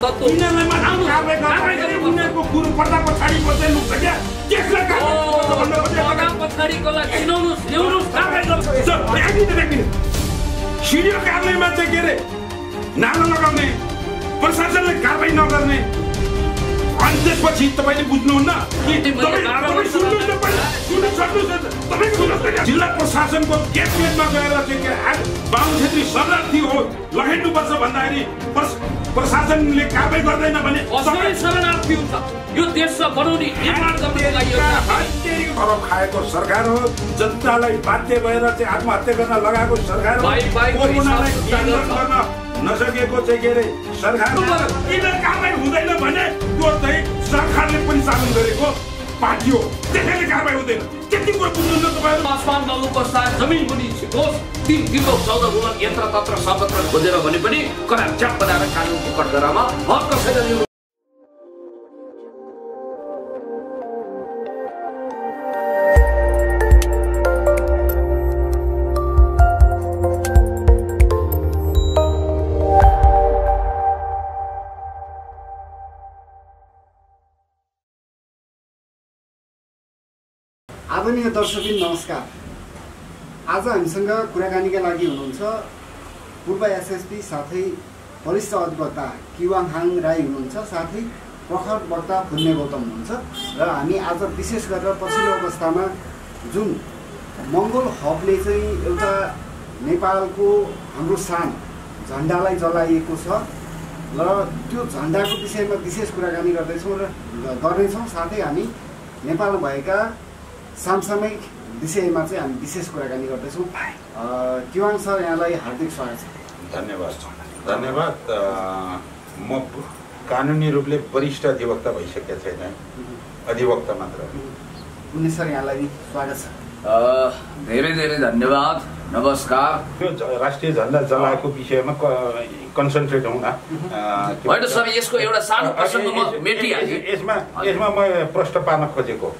यिनीहरूलाई मात्र कारबाही गर्दाखेरि उनीहरूको गुरु पर्दा पछाडि मात्रै लुक्छ क्या त्यसलाई पछाडिको लागि चिनाउनुस् ल्याउनुस् कारबाही गर्नु सिडिओ कार्यालयमा चाहिँ के अरे नारा लगाउने प्रशासनले कारबाही नगर्ने अनि त्यसपछि तपाईँले बुझ्नुहुन्न जिल्ला प्रशासनको गेटमा गएर चाहिँ बाहुन छेत्री शरणार्थी हो लखेट्नुपर्छ भन्दाखेरि प्रशासनले कारबाही गर्दैन भने शरणार्थी हुन्छ यो देशलाई बनाउने निर्माण गर्नको लागि खरब खाएको सरकार हो जनतालाई बाध्य भएर चाहिँ आत्महत्या गर्न लगाएको सरकार हो नसकेको चाहिँ के अरे सरकार कारबाही हुँदैन भने त्यो चाहिँ सरकारले पनि शासन गरेको पार्टी हो त्यसैले कारबाही हुँदैन त्यति कुरा बुझ्नुहुन्छ तपाईँहरू आसमानमा उपस्था जमिन पनि छिटोस् 3 किलो 14 बुलन यन्त्र तन्त्र सर्वत्र खोजेर भने पनि करा च्याप बनाएर कानुनको कटघरामा हक कसैले आदरणीय दर्शकबिन नमस्कार। आज हामीसँग कुराकानीका लागि हुनुहुन्छ पूर्व एसएसपी साथै वरिष्ठ अधिवक्ता किवाङ हाङ राई हुनुहुन्छ, साथै प्रखर वक्ता फुन्ने गौतम हुनुहुन्छ र हामी आज विशेष गरेर पछिल्लो अवस्थामा जुन मङ्गोल हबले चाहिँ एउटा नेपालको हाम्रो शान झन्डालाई जलाइएको छ र त्यो झन्डाको विषयमा विशेष कुराकानी गर्दैछौँ साथै हामी नेपालमा भएका समसामयिक विषयमा चाहिँ हामी विशेष कुराकानी गर्दैछौँ। किवाङ सर, यहाँलाई हार्दिक स्वागत छ। धन्यवाद। म कानुनी रूपले वरिष्ठ अधिवक्ता भइसकेको छैन, अधिवक्ता मात्र। उनी सर, यहाँलाई स्वागत छ। धेरै धेरै धन्यवाद, नमस्कार। यो राष्ट्रिय झन्डा जलाएको विषयमा कन्सन्ट्रेट हौँ न होइन सर, यसको एउटा सानो प्रसङ्गमा मेटिहाल्यो। यसमा म प्रश्न पार्न खोजेको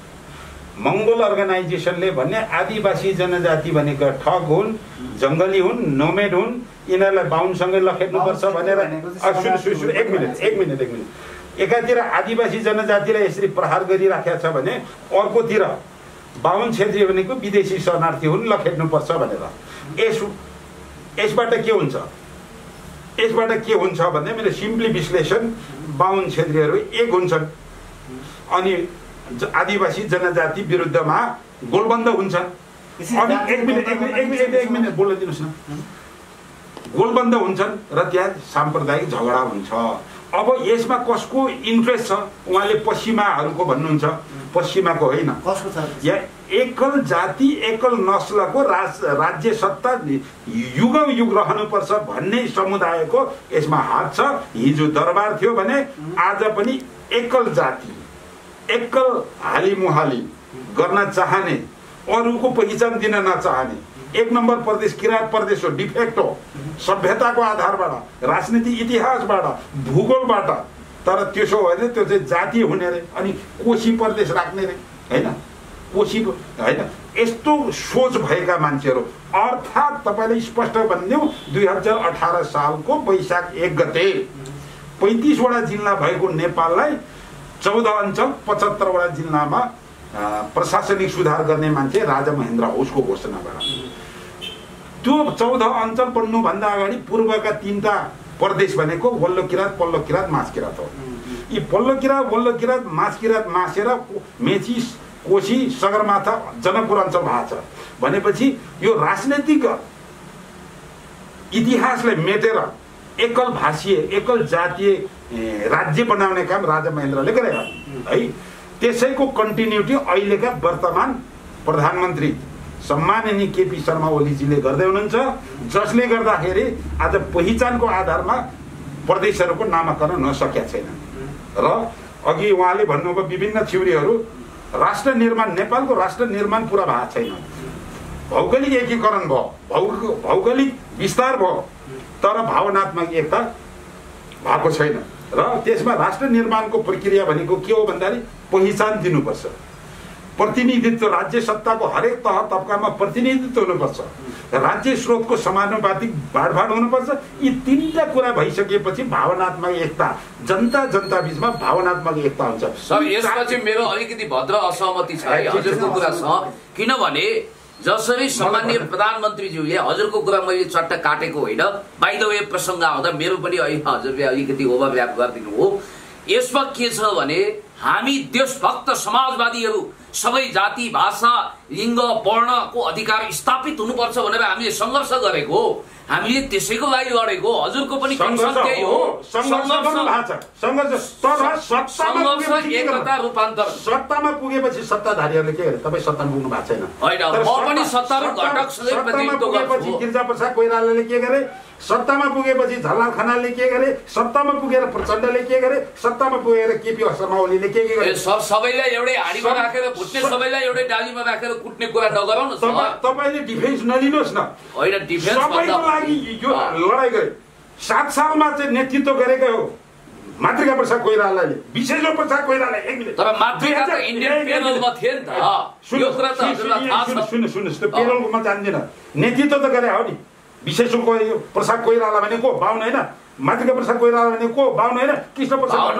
मङ्गोल अर्गनाइजेसनले भन्ने आदिवासी जनजाति भनेको ठग हुन्, जङ्गली हुन्, नोमेड हुन्, यिनीहरूलाई बाहुनसँगै लखेट्नुपर्छ भनेर एक मिनट एकातिर आदिवासी जनजातिलाई यसरी प्रहार गरिराखेको छ भने अर्कोतिर बाहुन क्षेत्रीय भनेको विदेशी शरणार्थी हुन्, लखेट्नुपर्छ भनेर यसबाट के हुन्छ भन्दा मेरो सिम्पली विश्लेषण बाहुन क्षेत्रीयहरू एक हुन्छन् अनि आदिवासी जनजाति विरुद्धमा गोलबन्द हुन्छ। अनि एक मिनट बोल्न दिनुहोस् न। गोलबन्द हुन्छन् र त्यहाँ साम्प्रदायिक झगडा हुन्छ। अब यसमा कसको इन्ट्रेस्ट छ? उहाँले पश्चिमाहरूको भन्नुहुन्छ, पश्चिमाको होइन। यहाँ एकल जाति एकल नस्लको राज्य सत्ता युगौँ युग रहनुपर्छ भन्ने समुदायको यसमा हात छ। हिजो दरबार थियो भने आज पनि एकल जाति एकल हालीमुहाली गर्न चाहने, अरूको पहिचान दिन नचाहने एक नम्बर प्रदेश किराँत प्रदेश हो, डिफेक्ट हो सभ्यताको आधारबाट, राजनीति इतिहासबाट, भूगोलबाट। तर त्यसो हो भने त्यो चाहिँ जाति हुने रे अनि कोशी प्रदेश राख्ने रे होइन, कोशी होइन। यस्तो सोच भएका मान्छेहरू, अर्थात् तपाईँले स्पष्ट भनिदिउँ 2018 सालको वैशाख 1 गते 35 वटा जिल्ला भएको नेपाललाई 14 अञ्चल 75 वटा जिल्लामा प्रशासनिक सुधार गर्ने मान्छे राजा महेन्द्र हौसको घोषणाबाट त्यो 14 अञ्चल बन्नुभन्दा अगाडि पूर्वका 3टा प्रदेश भनेको वल्लो किराँत, पल्लो किराँत, माझ किराँत हो। यी पल्लो किराँत, वल्लो किराँत, माझ किराँत मासेर मेची, कोशी, सगरमाथा, जनकपुर अञ्चल भएको छ भनेपछि यो राजनैतिक इतिहासलाई मेटेर एकल भाषीय एकल जातीय राज्य बनाउने काम राजा महेन्द्रले गरे है। त्यसैको कन्टिन्युटी अहिलेका वर्तमान प्रधानमन्त्री सम्माननीय केपी शर्मा ओलीजीले गर्दै हुनुहुन्छ, जसले गर्दाखेरि आज पहिचानको आधारमा प्रदेशहरूको नामाकरण नसकेका छैन। र अघि उहाँले भन्नुभयो विभिन्न थ्योरीहरू, राष्ट्र निर्माण, नेपालको राष्ट्र निर्माण पुरा भएको छैन। भौगोलिक एकीकरण भयो, भौगोलिक विस्तार भयो, तर भावनात्मक एकता भएको छैन। र त्यसमा राष्ट्र निर्माणको प्रक्रिया भनेको के हो भन्दाखेरि पहिचान दिनुपर्छ, प्रतिनिधित्व, राज्य सत्ताको हरेक तह तबकामा प्रतिनिधित्व हुनुपर्छ। राज्य स्रोतको समानुपातिक बाँडफाँड हुनुपर्छ। यी तीनटा कुरा भइसकेपछि भावनात्मक एकता, जनता बीचमा भावनात्मक एकता हुन्छ। सर यसपछि मेरो अलिकति भद्र असहमति छ है हजुरको कुरासँग, किनभने जसरी सम्माननीय प्रधानमन्त्रीज्यूले हजुरको कुरा मैले चट्ट काटेको होइन, बाइ द वे प्रसङ्ग आउँदा मेरो पनि हजुरले अलिकति ओभरल्याप गरिदिनु हो। यसमा के छ भने हामी देशभक्त समाजवादीहरू सबै जाति भाषा लिङ्ग वर्णको अधिकार स्थापित हुनुपर्छ भनेर हामीले सङ्घर्ष गरेको, हामीले त्यसैको लागि लडेको। हजुरको पनि कन्सर्न त्यही हो, सङ्घर्ष एकता रूपान्तर। सत्तामा पुगेपछि सत्ताधारीहरूले के गरे? तपाईँ सत्तामा पुग्नु भएको छैन होइन, म पनि सत्तारूढ घटक सधैँ प्रतिनिधित्व गर्छु। गिरिजाप्रसाद कोइरालाले के गरे? सत्तामा पुगेपछि झलनाथ खनालले के गरे? सत्तामा पुगेर प्रचण्डले के गरे? सत्तामा पुगेर केपी शर्मा ओलीले के गरे? सबैलाई एउटै हाडीमा राखेर भुट्ने, सबैलाई एउटै डालीमा राखेर कुट्ने कुरा नगरौँ न। तपाईले डिफेन्स नलिनुहोस् न। होइन, डिफेन्स सबैको लागि यो लडाइँ गरे। 7 सालमा चाहिँ नेतृत्व गरेकै हो मातृका प्रसाद कोइरालाले, विशेश्वर प्रसाद कोइराला। एक मिनेट, तर मातृका त इन्डियन पेरोलमा थिए नि त। यो कुरा त हजुरलाई थाहा छ। सुन्नुहोस्, त्यो पेरोलको म जान्दिनँ, नेतृत्व त गरे हो नि। विशेश्वर प्रसाद कोइराला भने को? बाहुन होइन। मातृका प्रसाद कोइराला भने को? बाहुन होइन। कृष्ण प्रसाद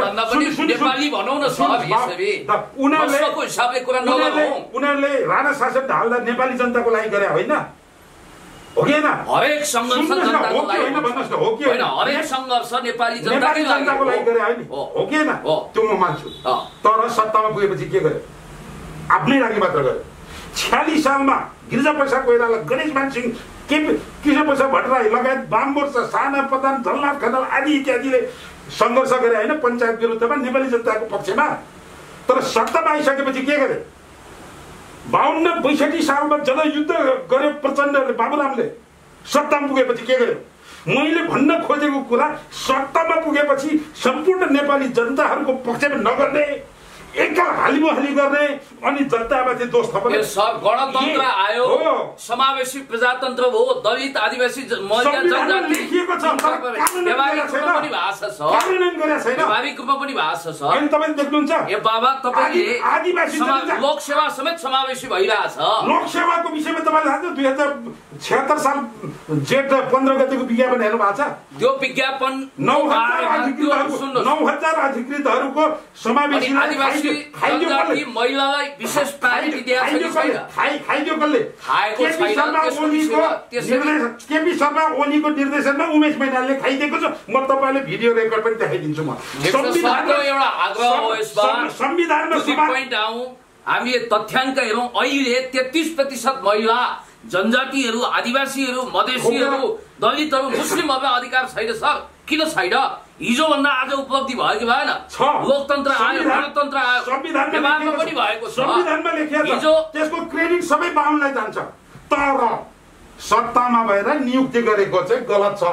नेपाली भनौँ न सर, यसरी उनीहरूले हिसाबले कुरा नगरौँ। उनीहरूले राणा शासन ढाल्दा नेपाली जनताको लागि गरे होइन, हो कि होइन? हरेक सङ्घर्ष जनताको लागि होइन, भन्नुहोस् न, हो कि होइन? हरेक सङ्घर्ष नेपाली जनताको लागि गरे होइन, हो कि होइन? त्यो म मान्छु। तर सत्तामा पुगेपछि के गरे? आफ्नै लागि मात्र गरे। 46 सालमा गिरिजाप्रसाद कोइराला, गणेशमान सिंह, कृष्ण प्रसाद भट्टराई लगायत वाम मोर्चा, साना प्रधान, झलनाथ खनाल आदि इत्यादिले सङ्घर्ष गरे होइन पञ्चायत विरुद्धमा, नेपाली जनताको पक्षमा। तर सत्तामा आइसकेपछि के गरे? 52-62 सालमा जनयुद्ध गर्यो प्रचण्डले, बाबुरामले। सत्तामा पुगेपछि के गर्यो? मैले भन्न खोजेको कुरा, सत्तामा पुगेपछि सम्पूर्ण नेपाली जनताहरूको पक्षमा नगर्ने, एकल हालिमुहाली गर्ने अनि जनतामाथि दोष थप्ने। सर गणतन्त्र आयो, समावेशी प्रजातन्त्र हो, दलित आदिवासी महिला जनजाति लेखिएको छ, व्यावहारिक रूपमा पनि भाषा छ, व्यावहारिक रूपमा पनि भाषा छ। अनि तपाईले देख्नुहुन्छ ए बाबा, तपाईले आदिवासी लोकसेवा समेत समावेशी भइरहेछ। लोकसेवाको विषयमा तपाईँले थाहा छ? 2076 साल जेठ 15 गतेको विज्ञापन हेर्नु भएको छ? त्यो विज्ञापन 9000 अधिकृतहरूको समावेशी आदिवासी जनजाति महिलालाई विशेष प्रायोरिटी दिएको छ। खाइदियो कसले? केपी शर्मा ओलीको निर्देशनमा उमेश मैनालले खाइदिएको छ। म तपाईँले भिडियो रेकर्ड पनि देखाइदिन्छु। म एउटा आग्रह हो यसमा, संविधानमा हामीले तथ्याङ्क हेरौँ। अहिले 33% महिला, जनजातिहरू, आदिवासीहरू, मधेसीहरू, दलितहरू, मुस्लिमहरूमा अधिकार छैन। सर किन छैन? हिजोभन्दा आज उपलब्धि भयो कि भएन? लोकतन्त्र आयो, गणतन्त्र आयो, संविधानमा पनि भएको छ। संविधानमा लेखिएको छ, त्यसको क्रेडिट सबै बाहुनलाई जान्छ। तर सत्तामा भएर नियुक्ति गरेको चाहिँ गलत छ।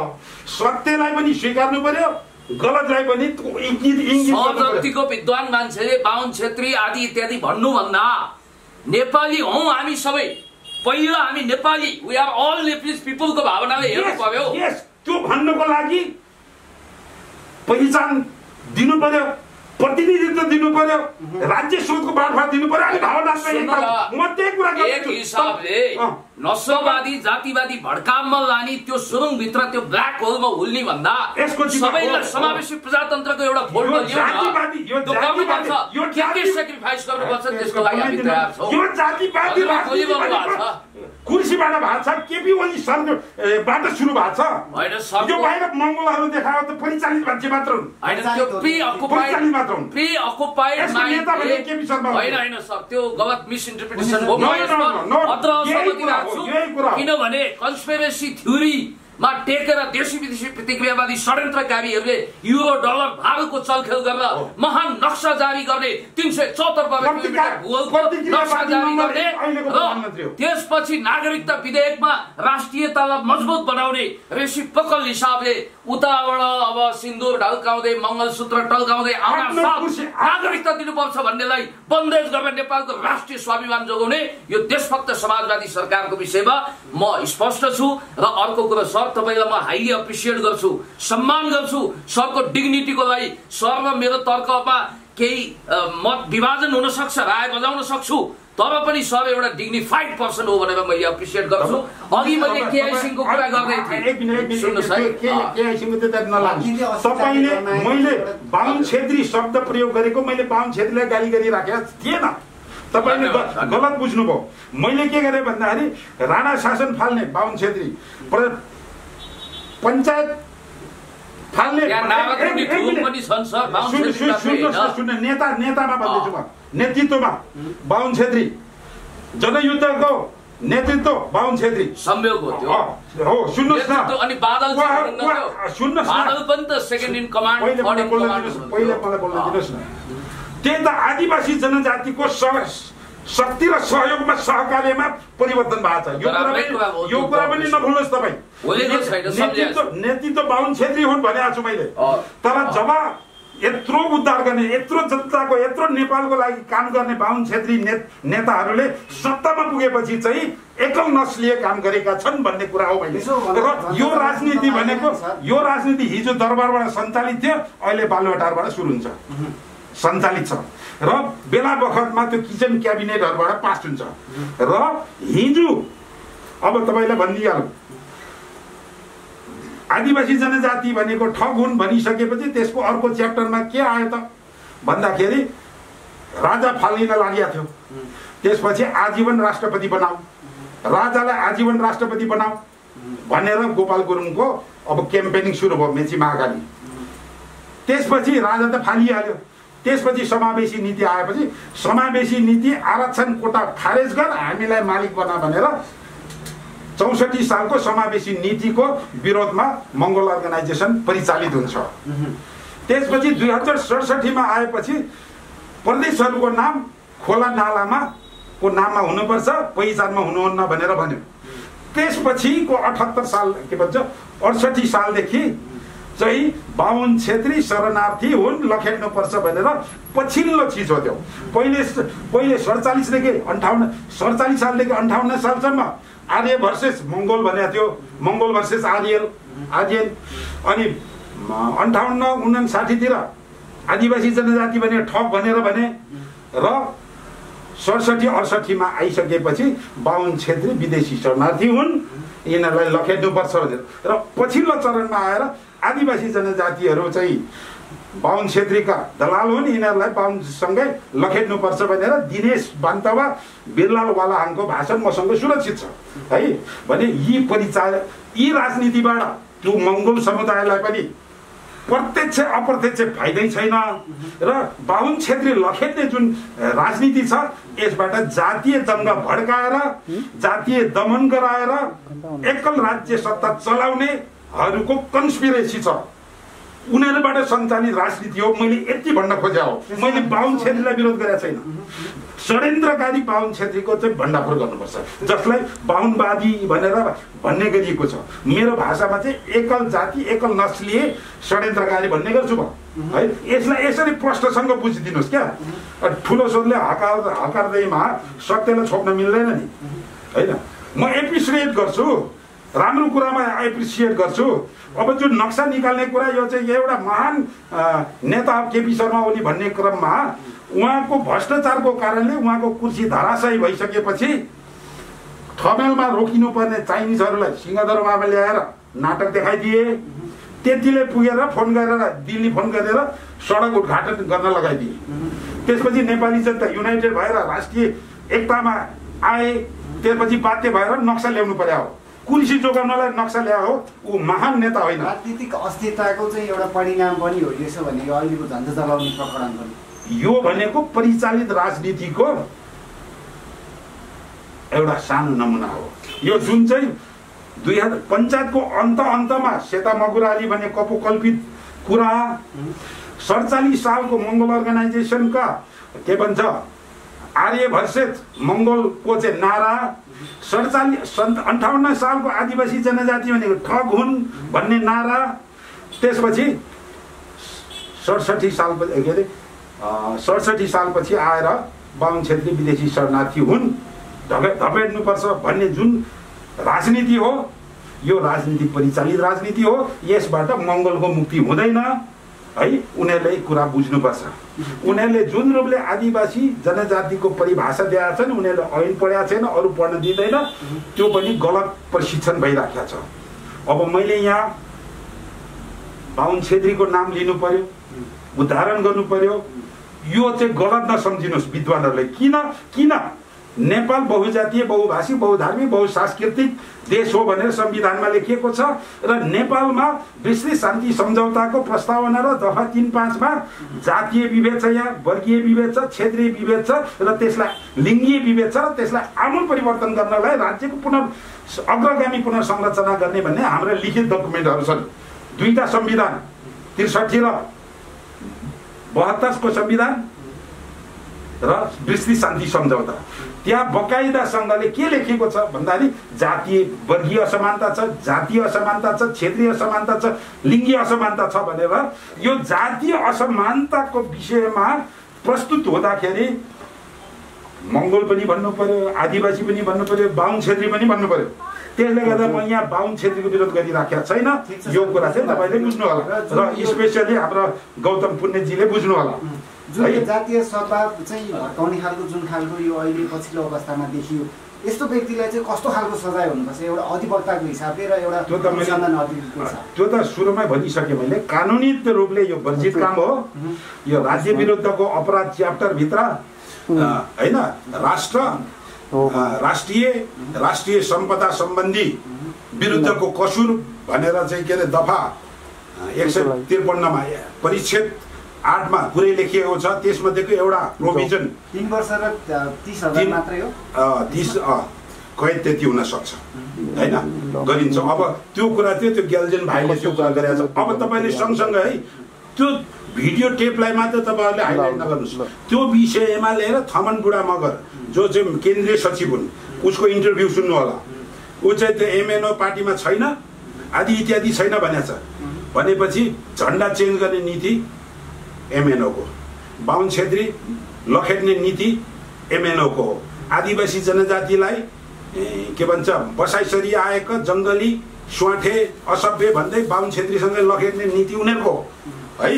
सत्यलाई पनि स्वीकार्नु पर्यो, गलतलाई पनि जतिको विद्वान मान्छेले बाहुन छेत्री आदि इत्यादि भन्नुभन्दा नेपाली हौँ हामी सबै। पहिला हामी Nepali, we are all Nepalese पिपलको भावनाले हेर्नु पर्यो। त्यो भन्नको लागि पहिचान दिनु पर्यो, प्रतिनिधित्व दिनु पर्यो, राज्य स्रोतको बाँडफाँड दिनु पर्यो, अनि भावनात्मक एक हिसाबले नस्लवादी जातिवादी भड्काममा लाने त्यो सुरुङभित्र त्यो ब्ल्याक होलमा हुल्ने भन्दा सबैलाई समावेशी प्रजातन्त्रको एउटा फोल्डमा ल्याउन के सेक्रिफाइस गर्नुपर्छ त्यसको लागि हामी तयार छौँ। यो जातिवादी कुर्सीबाट भएको छ, केपी ओली सरबाट सुरु भएको छ। यो बाहिर मङ्गलहरू देखायो त परिचालित मान्छे मात्र हुन्, होइन सर, त्यो गलत मिसइन्टरप्रिटेसन हो। किनभने कन्स्पिरेसी थ्योरीमा टेकेर देशी विदेशी प्रतिक्रियावादी षड्यन्त्रकारीहरूले युरो डलर भारतको चलखेल गरेर महान नक्सा जारी गर्ने, 374 वर्ग किलोमिटर भूगोलको नक्सा जारी गर्ने र त्यसपछि नागरिकता विधेयकमा राष्ट्रियतालाई मजबुत बनाउने रेसिप्रोकल हिसाबले उताबाट अब सिन्दुर ढल्काउँदै मङ्गलसूत्र टल्काउँदै आउन नागरिकता दिनुपर्छ भन्नेलाई बन्देज गर्ने नेपालको राष्ट्रिय स्वाभिमान जोगाउने यो देशभक्त समाजवादी सरकारको विषयमा म स्पष्ट छु। र अर्को कुरा सर, तपाईँलाई म हाइली एप्रिसिएट गर्छु, सम्मान गर्छु सरको डिग्निटीको लागि। सर र मेरो तर्कमा केही मत विभाजन हुन सक्छ, राय बजाउन सक्छु, तर पनि सर एउटा डिग्निफाइड पर्सन हो भनेर मैले एप्रिसिएट गर्छु। अघि मैले केआई सिंहको कुरा गर्दै थिएँ, सुन्नुहोस् है, केआई सिंहको त्यता नलाग्नु। तपाईले मैले बाहुन छेत्री शब्द प्रयोग गरेको मैले बाहुन छेत्रीलाई गाली गरिराखेको थिएन, तपाईले गलत बुझ्नुभयो। मैले के गरेँ भन्दाखेरि राणा शासन फाल्ने बाहुन छेत्री, पञ्चायत फाल्ने नेतामा भन्दैछु म, नेतृत्वमा बाहुन छेत्री, जनयुद्धको नेतृत्व बाहुन छेत्री संयोग हो त्यो हो। सुन्नुहोस् न, अनि बादल सुन्नुहोस् न, बादल पनि त सेकेन्ड इन कमान्ड, पहिले मलाई बोल्न दिनुहोस् न। त्यही त आदिवासी जनजातिको शक्ति र सहयोगमा सहकार्यमा परिवर्तन भएको छ। यो कुरा पनि नभुल्नुहोस् तपाईँ। नेतृत्व बाहुन छेत्री हुन् भनेको छु मैले, तर जब यत्रो उद्धार गर्ने, यत्रो जनताको, यत्रो नेपालको लागि काम गर्ने बाहुन छेत्री नेताहरूले सत्तामा पुगेपछि चाहिँ एकल नस्लीय काम गरेका छन् भन्ने कुरा हो मैले। र यो राजनीति भनेको, यो राजनीति हिजो दरबारबाट सञ्चालित थियो, अहिले बालुवाटारबाट सुरु हुन्छ, सञ्चालित छ र बेला बखतमा त्यो किचन क्याबिनेटहरूबाट पास हुन्छ। र हिजो अब तपाईँलाई भनिदिइहालौँ, आदिवासी जनजाति भनेको ठग हुन् भनिसकेपछि त्यसको अर्को च्याप्टरमा के आयो त भन्दाखेरि राजा फालिन लागेको थियो। त्यसपछि आजीवन राष्ट्रपति बनाऊ, राजालाई आजीवन राष्ट्रपति बनाऊ भनेर गोपाल गुरुङको अब क्याम्पेनिङ सुरु भयो मेची महाकाली। त्यसपछि राजा त फालिहाल्यो। त्यसपछि समावेशी नीति आएपछि समावेशी नीति आरक्षण कोटा खारेज गर, हामीलाई मालिक बना भनेर 64 सालको समावेशी नीतिको विरोधमा मङ्गोल अर्गनाइजेसन परिचालित हुन्छ। त्यसपछि 2067 मा आएपछि प्रदेशहरूको नाम खोला नालामा को नाममा हुनुपर्छ, पहिचानमा हुनुहुन्न भनेर भन्यो। त्यसपछिको 78 साल के भन्छ 68 सालदेखि चाहिँ बाहुन छेत्री शरणार्थी हुन्, लखेट्नुपर्छ भनेर पछिल्लो चिज हो त्यो। पहिले 47 देखि 47 सालदेखि 58 सालसम्म आर्य भर्सेस मङ्गोल भनेको थियो, मङ्गोल भर्सेस आर्यन। अनि 58-59 तिर आदिवासी जनजाति भने ठग भनेर भने र 67-68 मा आइसकेपछि बाहुन छेत्री विदेशी शरणार्थी हुन्, यिनीहरूलाई लखेट्नुपर्छ भनेर। र पछिल्लो चरणमा आएर आदिवासी जनजातिहरू चाहिँ बाहुन छेत्रीका दलाल हुन्, यिनीहरूलाई बाहुनसँगै लखेट्नुपर्छ भनेर दिनेश बान्तवा बिरलाल वालाहाङको भाषण मसँग सुरक्षित छ है। भने यी राजनीतिबाट त्यो मङ्गोल समुदायलाई पनि प्रत्यक्ष अप्रत्यक्ष फाइदै छैन। र बाहुन छेत्री लखेट्ने जुन राजनीति छ यसबाट जातीय दङ्ग भड्काएर, जातीय दमन गराएर एकल राज्य सत्ता चलाउनेहरूको कन्स्पिरेसी छ, उनीहरूबाट सञ्चालित राजनीति हो। मैले यति भन्न खोजेँ हो, मैले बाहुन छेत्रीलाई विरोध गरेको छैन, षड्यन्त्रकारी बाहुन छेत्रीको चाहिँ भण्डाफोर गर्नुपर्छ, जसलाई बाहुनवादी भनेर भन्ने गरिएको छ। मेरो भाषामा चाहिँ एकल जाति एकल नस्लीय षड्यन्त्रकारी भन्ने गर्छु म है। यसलाई यसरी प्रश्नसँग बुझिदिनुहोस् क्या। ठुलो स्वरले हकार्दैमा सत्यलाई छोप्न मिल्दैन नि होइन। म एप्रिसिएट गर्छु, राम्रो कुरामा एप्रिसिएट गर्छु। अब जो नक्सा निकाल्ने कुरा यो चाहिँ एउटा महान नेता केपी शर्मा ओली भन्ने क्रममा उहाँको भ्रष्टाचारको कारणले उहाँको कुर्सी धराशायी भइसकेपछि ठमेलमा रोकिनुपर्ने चाइनिजहरूलाई सिंहदरबारमा ल्याएर नाटक देखाइदिए। त्यतिले पुगेर फोन गरेर दिल्ली फोन गरेर सडक उद्घाटन गर्न लगाइदिए। त्यसपछि नेपाली जनता युनाइटेड भएर राष्ट्रिय एकतामा आए। त्यसपछि बाध्य भएर नक्सा ल्याउनु पर्यो हो, कुर्सी जोगाउनलाई नक्सा ल्यायो हो। ऊ महान नेता होइन। राजनीतिक अस्थिरताको चाहिँ एउटा परिणाम पनि हो यसो भने यो अहिलेको झन्झट जलाउने प्रकरण पनि। यो भनेको परिचालित राजनीतिको एउटा सानो नमुना हो। यो जुन चाहिँ 2000 पञ्चायतको अन्तमा सेता मगुराली भन्ने कपोकल्पित कुरा, 47 सालको मङ्गोल अर्गनाइजेसनका के भन्छ आर्य भर्सेस मङ्गोलको चाहिँ नारा, 58 सालको आदिवासी जनजाति भनेको ठग हुन् भन्ने नारा, त्यसपछि 67 सालपछि के अरे 67 सालपछि आएर बाहुन छेत्री विदेशी शरणार्थी हुन्, धपेट्नुपर्छ भन्ने जुन राजनीति हो, यो राजनीति परिचालित राजनीति हो। यसबाट मङ्गोलको मुक्ति हुँदैन है उनीहरूले कुरा बुझ्नुपर्छ। उनीहरूले जुन रूपले आदिवासी जनजातिको परिभाषा दिएका छन् उनीहरूले ऐन पढेका छैन, अरू पढ्न दिँदैन, त्यो पनि गलत प्रशिक्षण भइराखेको छ। अब मैले यहाँ बाहुन छेत्रीको नाम लिनु पर्यो, उदाहरण गर्नु पर्यो, यो चाहिँ गलत नसम्झिनुहोस् विद्वानहरूले। किन नेपाल बहुजातीय बहुभाषी बहुधार्मिक बहुसांस्कृतिक देश हो भनेर संविधानमा लेखिएको छ र नेपालमा विस्तृत शान्ति सम्झौताको प्रस्तावना र दफा 3.5 मा जातीय विभेद छ, यहाँ वर्गीय विभेद छ, क्षेत्रीय विभेद छ र त्यसलाई लिङ्गीय विभेद छ र त्यसलाई आमूल परिवर्तन गर्नलाई राज्यको अग्रगामी पुनर्संरचना गर्ने भन्ने हाम्रा लिखित डकुमेन्टहरू छन्। दुईटा संविधान 63 र 72 को संविधान र विस्तृत शान्ति सम्झौता, त्यहाँ बकाइदासँगले के लेखेको छ भन्दाखेरि जातीय वर्गीय असमानता छ, जातीय असमानता छ, क्षेत्रीय असमानता छ, लिङ्गीय असमानता छ भनेर यो जातीय असमानताको विषयमा प्रस्तुत हुँदाखेरि मङ्गोल पनि भन्नु पर्यो, आदिवासी पनि भन्नु पर्यो, बाहुन छेत्री पनि भन्नु पर्यो। त्यसले गर्दा म यहाँ बाहुन छेत्रीको विरोध गरिराखेको छैन, यो कुरा चाहिँ तपाईँले बुझ्नु होला र स्पेसली हाम्रो गौतम पुण्यजीले बुझ्नु होला। जुन जातीय सद्भाव चाहिँ भड्काउने खालको जुन खालको यो अहिले पछिल्लो अवस्थामा देखियो, यस्तो व्यक्तिलाई चाहिँ कस्तो खालको सजाय हुनुपर्छ एउटा अधिवक्ताको हिसाबले र एउटा अनुसन्धान अधिकारीको हिसाबले? त्यो त सुरुमै भनिसकेँ मैले, कानुनी रूपले यो वर्जित काम हो। यो राज्य विरुद्धको अपराध च्याप्टरभित्र होइन राष्ट्रिय सम्पदा सम्बन्धी विरुद्धको कसुर भनेर चाहिँ के अरे दफा 153 मा परिच्छेद 8 मा पुरै लेखिएको छ। त्यसमध्येको एउटा प्रोभिजन 3 वर्ष र 30,000 मात्रै हो, 30 कैद त्यति हुन सक्छ हैन, गरिन्छ। अब त्यो कुरा त्यो ग्याल्जेन भाइले त्यो कुरा गरेको छ। अब तपाईले सँगसँगै त्यो भिडियो टेपलाई मात्र तपाईहरुले हाइलाइट नगर्नुस्, त्यो विषयमा लिएर थमन बुढा मगर जो चाहिँ केन्द्रीय सचिव हुन् उसको इन्टरभ्यु सुन्नु होला। ऊ चाहिँ त्यो एमएनओ पार्टीमा छैन आदि इत्यादि छैन भनेछ। भनेपछि झण्डा चेन्ज गर्ने नीति एमएनओ को, बाहुन छेत्री लखेट्ने नीति एमएनओ को हो, आदिवासी जनजातिलाई के भन्छ बसाइसरी आएका जङ्गली स्वाठे असभ्य भन्दै बाहुन छेत्रीसँगै लखेट्ने नीति उनीहरूको है।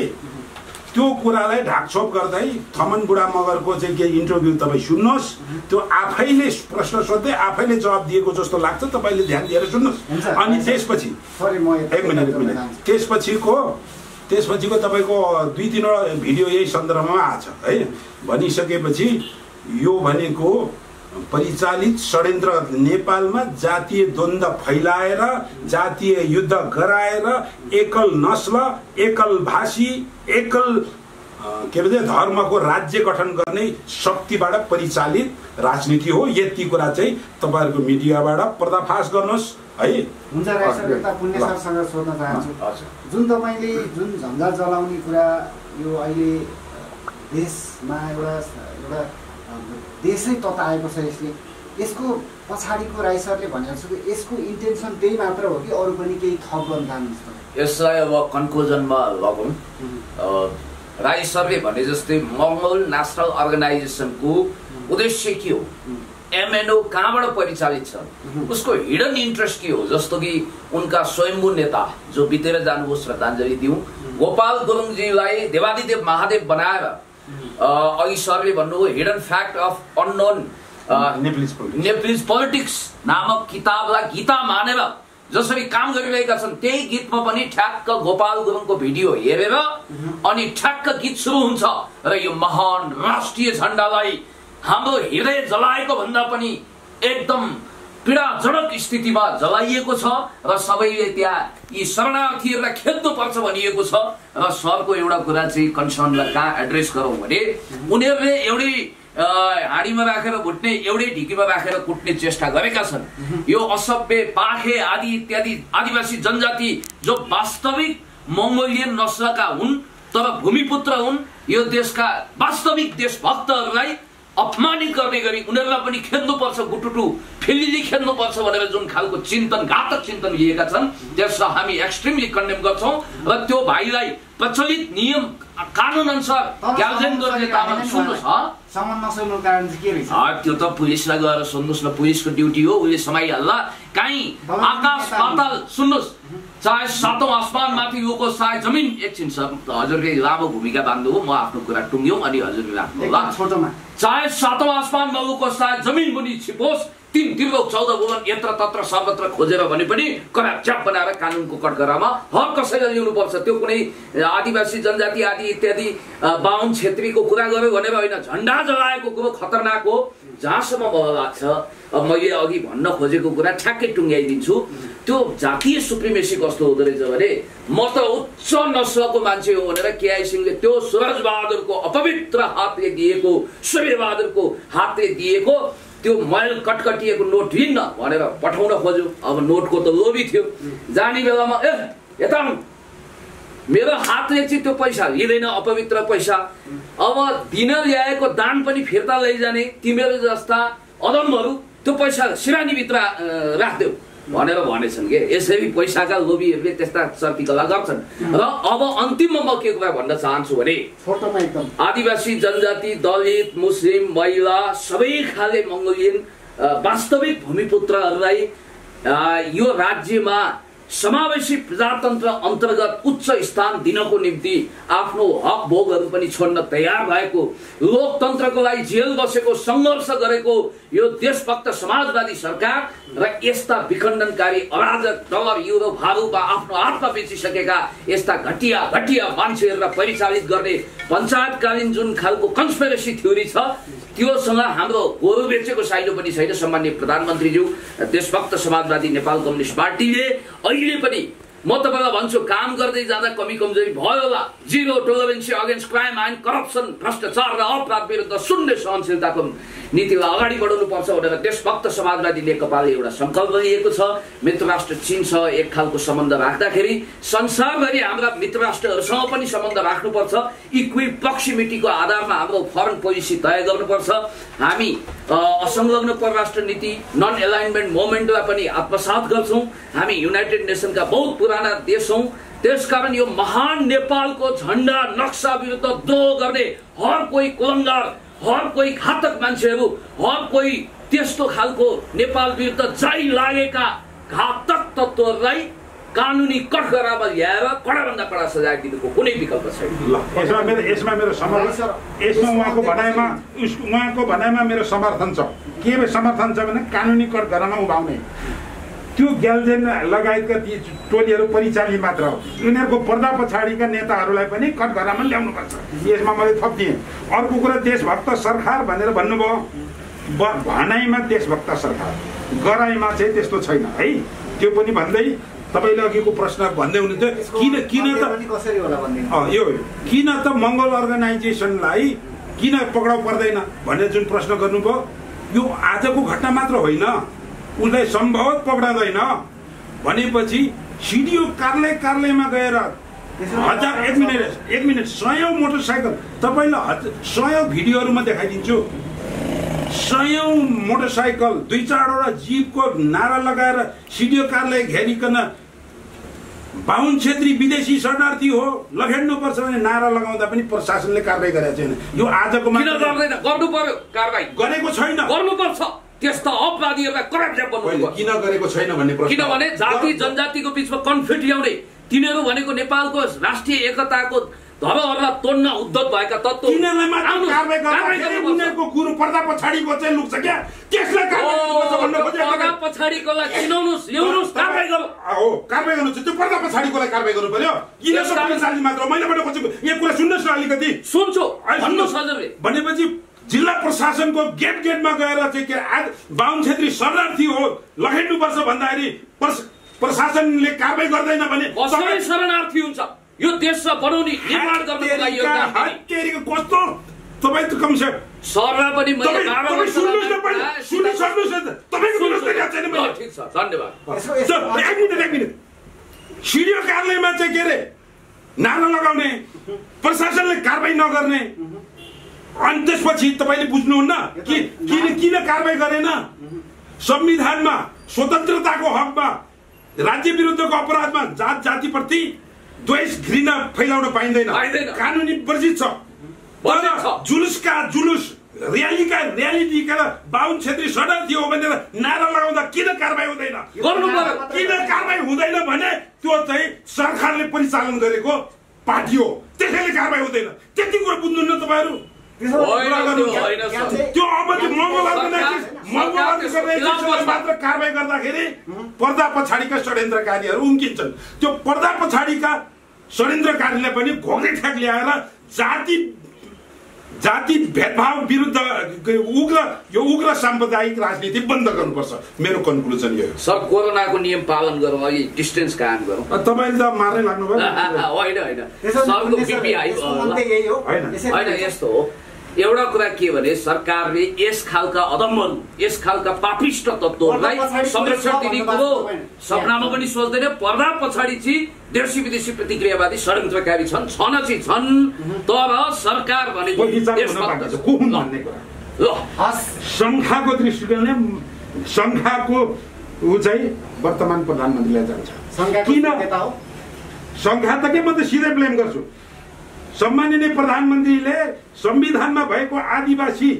त्यो कुरालाई ढाकछोप गर्दै थमन बुढा मगरको चाहिँ के इन्टरभ्यु तपाईँ सुन्नुहोस्, त्यो आफैले प्रश्न सोध्दै आफैले जवाब दिएको जस्तो लाग्छ, तपाईँले ध्यान दिएर सुन्नुहोस्। अनि त्यसपछि एक मिनट त्यसपछिको तपाईँको 2-3 भिडियो यही सन्दर्भमा आछ है। भनिसकेपछि यो भनेको परिचालित षड्यन्त्र नेपालमा जातीय द्वन्द्व फैलाएर जातीय युद्ध गराएर एकल नस्ल एकल भाषी एकल के भन्छ धर्मको राज्य गठन गर्ने शक्तिबाट परिचालित राजनीति हो। यति कुरा चाहिँ तपाईहरुको मिडियाबाट पर्दाफास गर्नुहोस् है। हुन्छ राष्ट्रपिता पुण्य सरसँग सोध्न चाहन्छु, जुन तपाईले जुन झन्झट जलाउने कुरा यो अहिले देशमा एउटा देशै तताएको छ, यसको पछाडिको राई सरले भनेको छ कि यसको इन्टेन्सन त्यही मात्र हो कि अरू पनि केही थप गर्न चाहनुहुन्छ? यसलाई अब कन्क्लुजनमा लगौँ। राई सरले भने जस्तै मङ्गोल नेसनल अर्गनाइजेसनको उद्देश्य के हो, एमएनओ कहाँबाट परिचालित छ, उसको हिडन इन्ट्रेस्ट के हो, जस्तो कि उनका स्वयम्भू नेता जो बितेर जानुभयो श्रद्धाञ्जली दिउँ, गोपाल गुरुङजीलाई देवादिदेव महादेव बनाएर अघि सरले भन्नुभयो hidden fact of unknown Nepalese politics नामक किताबलाई गीता मानेर जसरी काम गरिरहेका छन्, त्यही गीतमा पनि ठ्याक्क गोपाल गुरुङको भिडियो हेरेर अनि ठ्याक्क गीत सुरु हुन्छ र यो महान राष्ट्रिय झण्डालाई हाम्रो हृदय जलाएको भन्दा पनि एकदम पीडाजनक स्थितिमा जलाइएको छ र सबैले त्यहाँ यी शरणार्थीहरूलाई खेद्नुपर्छ भनिएको छ। र सरको एउटा कुरा चाहिँ कन्सर्नलाई कहाँ एड्रेस गरौँ भने उनीहरूले एउटै हाँडीमा राखेर भुट्ने एउटै ढिकीमा राखेर कुट्ने चेष्टा गरेका छन्। यो असभ्य पाखे आदि इत्यादि आदिवासी जनजाति जो वास्तविक मङ्गोलियन नस्लका हुन् तर भूमिपुत्र हुन्, यो देशका वास्तविक देशभक्तहरूलाई अपमानित गर्ने गरी उनीहरूलाई पनि खेद्नुपर्छ, गुटुटु फिलिली खेद्नुपर्छ भनेर जुन खालको चिन्तन घातक चिन्तन लिएका छन् त्यसलाई हामी एक्सट्रिमली कन्डेम गर्छौँ। र त्यो भाइलाई प्रचलित नियम कानुन अनुसार ग्याल्जेन गर्ने तामा सुन्नुहोस्। त्यो त पुलिसलाई गएर सुन्नुहोस् न, पुलिसको ड्युटी हो, उसले समाइहाल्ला। काहीँ आकाश पाताल सुन्नुहोस्, चाहे सातौं आसमानमाथि उको चाहे जमिन एकछिन हजुरले लामो भूमिका बाँध्नु हो म आफ्नो कुरा टुङ्ग्यौँ अनि हजुरले राख्नु होला छोटोमा चाहे सातौं आसमानमा उको चाहे जमिन मुनि छिपोस् 3 त्रिलोक 14 भुवन यत्र तत्र सर्वत्र खोजेर भने पनि करार च्याप बनाएर कानुनको कठघरामा हर कसैले ल्याउनुपर्छ। त्यो कुनै आदिवासी जनजाति आदि इत्यादि बाहुन क्षेत्रीको कुरा गर्यो भनेर होइन, झण्डा जलाएको कुरो खतरनाक हो। जहाँसम्म मलाई लाग्छ अब मैले अघि भन्न खोजेको कुरा ठ्याक्कै टुङ्ग्याइदिन्छु। त्यो जातीय सुप्रिमेसी कस्तो हुँदो रहेछ भने म त उच्च नस्लको मान्छे हो भनेर केआई सिंहले त्यो सूरजबहादुरको अपवित्र हातले दिएको सूर्यबहादुरको हातले दिएको त्यो मैल कटकटिएको नोट हिँड्न भनेर पठाउन खोज्यो। अब नोटको त लोभी थियो, जाने बेलामा यता मेरो हातले चाहिँ त्यो पैसा लिँदैन, अपवित्र पैसा। अब दिन ल्याएको दान पनि फिर्ता लैजाने, तिमीहरू जस्ता अदमहरू त्यो पैसा सिरानीभित्र राख्देऊ भनेर भनेछन् के। यसरी पैसाका लोभीहरूले त्यस्ता शर्तिकला गर्छन्। र अब अन्तिममा म के कुरा भन्न चाहन्छु भने आदिवासी जनजाति दलित मुस्लिम महिला सबै खाले मङ्गोलियन वास्तविक भूमिपुत्रहरूलाई यो राज्यमा समावेशी प्रजातन्त्र अन्तर्गत उच्च स्थान दिनको निम्ति आफ्नो हक भोगहरू पनि छोड्न तयार भएको, लोकतन्त्रको लागि जेल बसेको सङ्घर्ष गरेको यो देशभक्त समाजवादी सरकार र यस्ता विखण्डनकारी अराजक डलर युरो भारूपा आफ्नो हातमा बेचिसकेका यस्ता घटिया घटिया मान्छेहरूलाई परिचालित गर्ने पञ्चायतकालीन जुन खालको कन्स्पिरेसी थ्योरी छ त्योसँग हाम्रो गोरु बेचेको साइलो पनि छैन। सम्माननीय प्रधानमन्त्रीज्यू, देशभक्त समाजवादी नेपाल कम्युनिस्ट पार्टीले अहिले पनि म तपाईलाई भन्छु काम गर्दै जाँदा कमी कमजोरी भयो होला, zero tolerance against crime and corruption भ्रष्टाचार र अपराध विरुद्ध शून्य सहनशीलताको नीतिलाई अगाडि बढाउनु पर्छ भनेर देशभक्त समाजवादी नेकपाले एउटा संकल्प लिएको छ। मित्र राष्ट्र चीनसँग एक खालको सम्बन्ध राख्दाखेरि संसारभरि हाम्रा मित्र राष्ट्रहरूसँग पनि सम्बन्ध राख्नुपर्छ। इक्वी प्रक्सिमिटीको आधारमा हाम्रो फरेन पोलिसी तय गर्नुपर्छ। हामी असंलग्न परराष्ट्र नीति नन एलाइनमेन्ट मोमेन्टलाई पनि आत्मसात गर्छौँ। हामी युनाइटेड नेसनका बहुत पुराना देश हौँ। त्यसकारण यो महान नेपालको झण्डा नक्सा विरुद्ध द्रोह गर्ने हर कोही कुलङ्गार, हर कोही घातक मान्छेहरू, हर कोही त्यस्तो खालको नेपाल विरुद्ध जाइ लागेका घातक तत्त्वहरूलाई कानुनी कठघरामा ल्याएर कडाभन्दा कडा सजाय दिनुको कुनै विकल्प छैन। यसमा मेरो समर्थन, यसमा उहाँको भनाइमा मेरो समर्थन छ। के समर्थन छ भने कानुनी कठघरामा उभाउने त्यो ग्याल्जेन लगायतका ती टोलीहरू परिचालित मात्र हो। यिनीहरूको पर्दा पछाडिका नेताहरूलाई पनि कठघरामा ल्याउनुपर्छ। यसमा मैले थपिदिएँ। अर्को कुरा देशभक्त सरकार भनेर भन्नुभयो, भनाइमा देशभक्त सरकार, गराइमा चाहिँ त्यस्तो छैन है। त्यो पनि भन्दै तपाईँले अघिको प्रश्न भन्दै हुनुहुन्थ्यो किन त मङ्गोल अर्गनाइजेसनलाई किन पक्राउ पर्दैन भनेर जुन प्रश्न गर्नुभयो, यो आजको घटना मात्र होइन, उसलाई सम्भवत पक्राउँदैन भनेपछि सिडिओ कार्यालयमा गएर हजार एक मिनट 100 मोटरसाइकल, तपाईँलाई 100 भिडियोहरूमा देखाइदिन्छु, 100 मोटरसाइकल 2-4वटा जीपको नारा लगाएर सिडिओ कार्यालय घेरिकन बाहुन क्षेत्री विदेशी शरणार्थी हो लखेड्नुपर्छ भने नारा लगाउँदा पनि प्रशासनले कारबाही गरेको छैन। यो आजको किन गर्दैन? गर्नु पर्यो, कारबाही गरेको छैन, गर्नुपर्छ। त्यस्ता अपराधीहरूलाई कराप गर्नु किन गरेको छैन भन्ने प्रश्न। किनभने जाति जनजातिको बीचमा कन्फ्लिक्ट ल्याउने, तिनीहरू भनेको नेपालको राष्ट्रिय एकताको धरोहरलाई तोड्न उद्धत भएका तत्त्व, तिनीहरूलाई मात्र कारबाही गर्नुपर्छ। उनीहरूको गुरु पर्दा पछाडिको चाहिँ लुक्छ क्या, त्यसलाई कारबाही गर्नुपर्छ भन्न खोजेको। पर्दा पछाडिकोलाई चिनाउनुस्, ल्याउनुस्, कारबाही गर्नु। हो, कारबाही गर्नु छ। त्यो पर्दा पछाडिकोलाई कारबाही गर्नु पर्यो। किन सरकारी मात्र मैले भने खोजेको यो कुरा सुन्नुहोस् न अलिकति। सुन्छु, भन्नुहोस् हजुरले। भनेपछि जिल्ला प्रशासनको गेटमा गएर चाहिँ के बाहुन क्षेत्री शरणार्थी हो लखेड्नुपर्छ भन्दाखेरि प्रशासनले कारबाही गर्दैन भने कसरी शरणार्थी हुन्छ? यो देशमा बनाउने निर्माण गर्नको लागि कस्तो तपाईँ त कमसेकम सरलाई पनि एक मिनट सिडिओ कार्यालयमा चाहिँ के अरे नारा लगाउने, प्रशासनले कारबाही नगर्ने, अनि त्यसपछि तपाईँले बुझ्नुहुन्न कि किन कारबाही गरेन? संविधानमा स्वतन्त्रताको हकमा, राज्य विरुद्धको अपराधमा, जात जातिप्रति द्वेष घृणा फैलाउन पाइँदैन, कानुनी वर्जित छ। जुलुस र्याली दिएर बाहुन छेत्री शरणार्थी हो भनेर नारा लगाउँदा किन कारबाही हुँदैन? किन कारबाही हुँदैन भने त्यो चाहिँ सरकारले परिचालन गरेको पार्टी हो, त्यसैले कारबाही हुँदैन। त्यति कुरा बुझ्नुहुन्न तपाईँहरू? त्यो अब मात्र कारबाही गर्दाखेरि पर्दा पछाडिका षड्यन्त्रकारीहरू उम्किन्छन्। त्यो पर्दा पछाडिका षड्यन्त्रकारीले पनि घोक्रे ठ्याक ल्याएर जाति भेदभाव विरुद्ध उग्र साम्प्रदायिक राजनीति बन्द गर्नुपर्छ। मेरो कन्क्लुजन यो हो। सर, कोरोनाको नियम पालन गरौँ, अलि डिस्टेन्स कायम गरौँ। तपाईँले त मार्नै लाग्नुभयो। होइन सरको बिपी हाई होइन, यस्तो हो। एउटा कुरा के भने सरकारले यस खालका अदम्महरू, यस खालका पापिष्ट तत्त्वहरूलाई संरक्षण दिने कुरो सपनामा पनि सोच्दैन। पर्दा पछाडि चाहिँ देशी विदेशी प्रतिक्रियावादी षड्यन्त्रकारी छन् तर सरकार भनेको संख्याको दृष्टिकोणले संख्याको ऊ चाहिँ वर्तमान प्रधानमन्त्रीलाई जान्छ। किन संख्या त के म त सिधै ब्लेम गर्छु। सम्माननीय प्रधानमन्त्रीले संविधानमा भएको आदिवासी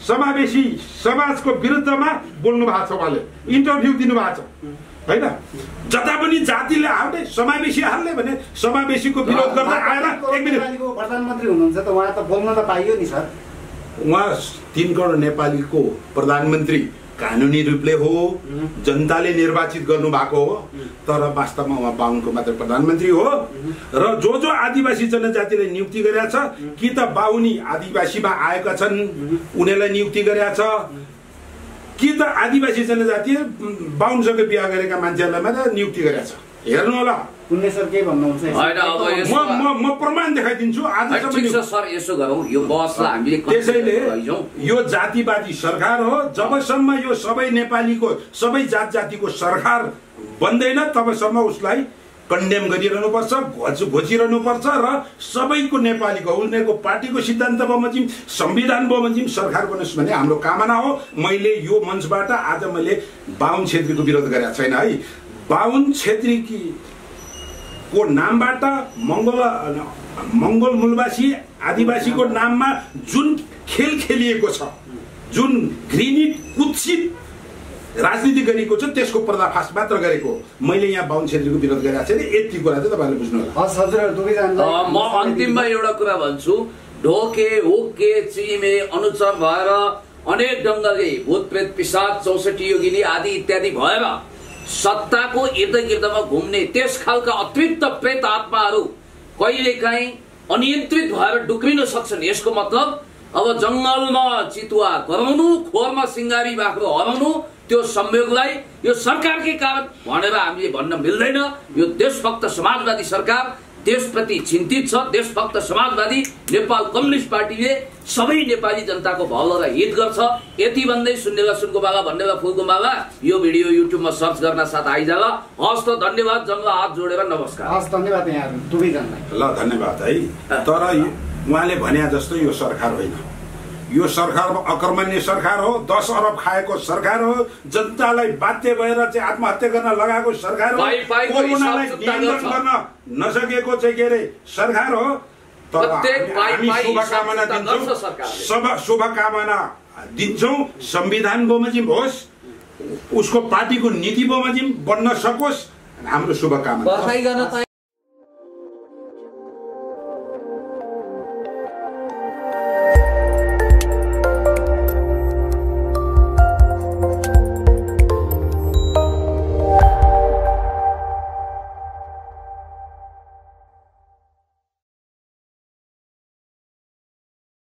समावेशी समाजको विरुद्धमा बोल्नु भएको छ, उहाँले इन्टरभ्यू दिनु भएको छ होइन। जता पनि जातिले आउने समावेशीहरूले भने समावेशीको विरोध गर्दा आएर एक मिनट प्रधानमन्त्री हुनुहुन्छ त उहाँ त बोल्न त पाइयो नि सर। उहाँ 3 करोड नेपालीको प्रधानमन्त्री कानुनी रूपले हो, जनताले निर्वाचित गर्नु भएको हो, तर वास्तवमा उहाँ बाहुनको मात्र प्रधानमन्त्री हो। र जो आदिवासी जनजातिले नियुक्ति गरेका छ कि त बाहुनी आदिवासीमा आएका छन् उनीहरूलाई नियुक्ति गरेका छ कि त आदिवासी जनजाति बाहुनसँग बिहा गरेका मान्छेहरूलाई मात्र नियुक्ति गरेका छ। हेर्नु होला सर के भन्नुहुन्छ? म प्रमाण देखाइदिन्छु आजसम्म। सर यसो गरौँ, यो बसलाई हामीले त्यसैले यो जातिवादी सरकार हो। जबसम्म यो सबै नेपालीको सबै जातिको सरकार बन्दैन तबसम्म उसलाई कन्डेम गरिरहनु पर्छ, घोचिरहनु पर्छ र सबैको नेपालीको उनीहरूको पार्टीको सिद्धान्त बमोजिम संविधान बमोजिम सरकार बनोस् भन्ने हाम्रो कामना हो। मैले यो मञ्चबाट आज मैले बाहुन छेत्रीको विरोध गरेको छैन है। बाहुन छेत्री को नामबाट मंगल मूलवासी आदिवासीको नाममा जुन खेल खेलिएको छ, जुन घृणित कुत्सित राजनीति गरेको छ त्यसको पर्दाफास मात्र गरेको। मैले यहाँ बाहुन छेत्रीको विरोध गरेको छैन। यति कुरा चाहिँ तपाईँले बुझ्नु होला। म अन्तिममा एउटा कुरा भन्छु, ढोके होके चिमे अनुचर भएर अनेक ढङ्गले भूत प्रेत पिशाच 64 योगिनी आदि इत्यादि भएर सत्ताको इर्द गिर्दमा घुम्ने त्यस खालका अतिरिक्त प्रेत आत्माहरू कहिलेकाहीँ अनियन्त्रित भएर डुक्रिन सक्छन्। यसको मतलब अब जंगलमा चितुवा गराउनु, खोरमा सिंगारी बाख्रो हराउनु, त्यो संयोगलाई यो सरकारकै कारण भनेर हामीले भन्न मिल्दैन। यो देशभक्त समाजवादी सरकार देशप्रति चिन्तित छ। देशभक्त समाजवादी नेपाल कम्युनिस्ट पार्टीले सबै नेपाली जनताको भलो र हित गर्छ। यति भन्दै सुन्नेला सुनको माला भन्नेला फुलको माला यो भिडियो युट्युबमा सर्च गर्न साथ आइजाला। हस् त धन्यवाद। जम्ला हात जोडेर नमस्कार। हस् धन्यवाद यहाँहरु दुवैजनालाई। ल धन्यवाद है। तर उहाँले भने जस्तो यो सरकार होइन। यो सरकार अकर्मण्य सरकार हो, 10 अरब खाएको सरकार हो, जनतालाई बाध्य भएर चाहिँ आत्महत्या गर्न लगाएको सरकार हो, कोरोनालाई नियन्त्रण गर्न नसकेको चाहिँ के अरे सरकार हो। तर हामी शुभकामना दिन्छौँ संविधान बमोजिम होस्, उसको पार्टीको नीति बमोजिम बन्न सकोस्, हाम्रो शुभकामना।